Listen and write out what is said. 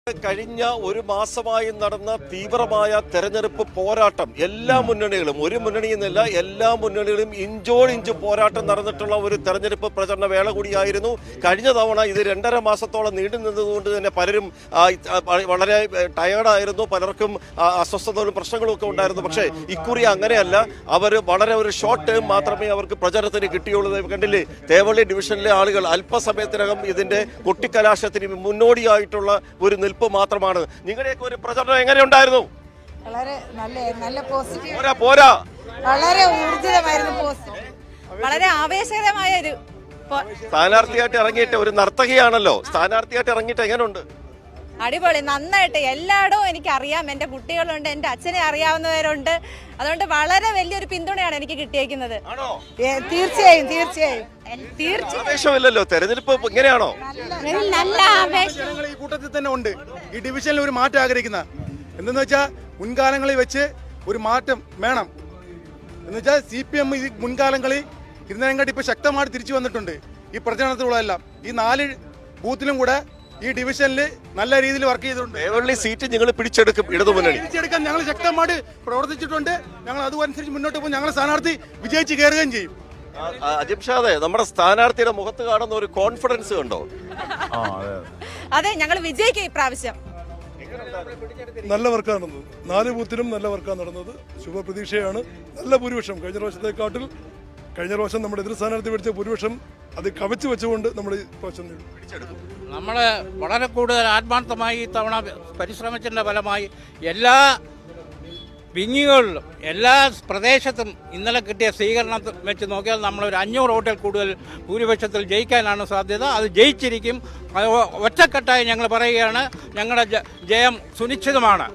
കഴിഞ്ഞ ഒരു മാസമായി നടന്ന തീവ്രമായ തെരഞ്ഞെടുപ്പ് പോരാട്ടം എല്ലാ മുന്നണികളും, ഒരു മുന്നണിയെന്നല്ല എല്ലാ മുന്നണികളും ഇഞ്ചോടിഞ്ച് പോരാട്ടം നടന്നിട്ടുള്ള ഒരു തെരഞ്ഞെടുപ്പ് പ്രചരണ വേള കൂടിയായിരുന്നു. കഴിഞ്ഞ തവണ ഇത് 2.5 മാസത്തോളം നീണ്ടു നിന്നതുകൊണ്ട് തന്നെ പലരും വളരെ ടയേർഡായിരുന്നു, പലർക്കും അസ്വസ്ഥതകളും പ്രശ്നങ്ങളും ഒക്കെ ഉണ്ടായിരുന്നു. പക്ഷേ ഇക്കുറി അങ്ങനെയല്ല. അവർ വളരെ ഒരു ഷോർട്ട് ടേം മാത്രമേ അവർക്ക് പ്രചരണത്തിന് കിട്ടിയുള്ളൂ. കണ്ടില്ലേ, തേവള്ളി ഡിവിഷനിലെ ആളുകൾ അല്പസമയത്തിനകം ഇതിന്റെ കൊട്ടിക്കലാശത്തിന് മുന്നോടിയായിട്ടുള്ള ഒരു നിൽപ്പ് മാത്രമാണ്. നിങ്ങളുടെയൊക്കെ ഒരു പ്രചരണം എങ്ങനെയുണ്ടായിരുന്നു? വളരെ നല്ല പോസിറ്റീവ്, പോരാ വളരെ ഊർജിതമായിരുന്നു, പോസിറ്റീവ്, വളരെ ആവേശകരമായ ഒരു സ്ഥാനാർത്ഥിയായിട്ട് ഇറങ്ങിയിട്ട് ഒരു നർത്തകിയാണല്ലോ. സ്ഥാനാർത്ഥിയായിട്ട് ഇറങ്ങിയിട്ട് എങ്ങനെയുണ്ട്? അടിപൊളി, നന്നായിട്ട്. എല്ലായിടവും എനിക്ക് അറിയാം, എൻ്റെ കുട്ടികളുണ്ട്, എൻ്റെ അച്ഛനെ അറിയാവുന്നവരുണ്ട്. അതുകൊണ്ട് വളരെ വലിയൊരു പിന്തുണയാണ് എനിക്ക് കിട്ടിയേക്കുന്നത്. തീർച്ചയായും തീർച്ചയായും ആവേശമില്ലല്ലോ തെരഞ്ഞെടുപ്പ്, ഇങ്ങനെയാണോ? നല്ല ആവേശം ഈ കൂട്ടത്തിൽ തന്നെ ഉണ്ട്. ഈ ഡിവിഷനിൽ ഒരു മാറ്റം ആഗ്രഹിക്കുന്ന എന്തെന്ന് വെച്ചാൽ മുൻകാലങ്ങളിൽ വെച്ച് ഒരു മാറ്റം വേണം എന്ന് വെച്ചാൽ CPM ഈ മുൻകാലങ്ങളിൽ ഇരുന്നതിനെക്കാട്ടി ഇപ്പൊ ശക്തമായിട്ട് തിരിച്ചു വന്നിട്ടുണ്ട്. ഈ പ്രചരണത്തിലുള്ളതെല്ലാം ഈ 4 ബൂത്തിലും കൂടെ ഈ ഡിവിഷനിൽ നല്ല രീതിയിൽ വർക്ക് ചെയ്തിട്ടുണ്ട്. തേവള്ളി സീറ്റ് നിങ്ങൾ പിടിച്ചെടുക്കും, ഇടതുമുന്നണി പിടിച്ചെടുക്കാൻ ഞങ്ങൾ ശക്തമായിട്ട് പ്രവർത്തിച്ചിട്ടുണ്ട്. ഞങ്ങൾ അതുമനുസരിച്ച് മുന്നോട്ട് പോകും. ഞങ്ങളുടെ സ്ഥാനാർത്ഥി വിജയിച്ച് കയറുകയും ചെയ്യും. അജിംഷാദെ, നമ്മുടെ സ്ഥാനാർത്ഥിയുടെ മുഖത്ത് കാണുന്ന ഒരു കോൺഫിഡൻസ് കണ്ടോ? അതെ, ഞങ്ങൾ വിജയിക്കും ഇപ്രാവശ്യം. നല്ല വർക്കാണ് നടന്നത്. 4 ബൂത്തിലും നല്ല വർക്കാണ് നടന്നത്. ശുഭപ്രതീക്ഷയാണ്. നല്ല ഭൂരിപക്ഷം കഴിഞ്ഞ പ്രാവശ്യത്തെക്കാട്ടിൽ കഴിഞ്ഞ പ്രാവശ്യം നമ്മുടെ എതിർ സ്ഥാനാർത്ഥി പിടിച്ച ഭൂരിപക്ഷം അത് കവച്ചു വെച്ചുകൊണ്ട് നമ്മൾ ഈ പ്രാവശ്യം പിടിച്ചെടുക്കും. നമ്മൾ വളരെ കൂടുതൽ ആത്മാർത്ഥമായി ഇത്തവണ പരിശ്രമിച്ചതിൻ്റെ ഫലമായി എല്ലാ വിങ്ങികളിലും എല്ലാ പ്രദേശത്തും ഇന്നലെ കിട്ടിയ സ്വീകരണം വെച്ച് നോക്കിയാൽ നമ്മളൊരു 500 വോട്ടിൽ കൂടുതൽ ഭൂരിപക്ഷത്തിൽ ജയിക്കാനാണ് സാധ്യത. അത് ജയിച്ചിരിക്കും. ഒറ്റക്കെട്ടായി ഞങ്ങൾ പറയുകയാണ്, ഞങ്ങളുടെ ജയം സുനിശ്ചിതമാണ്.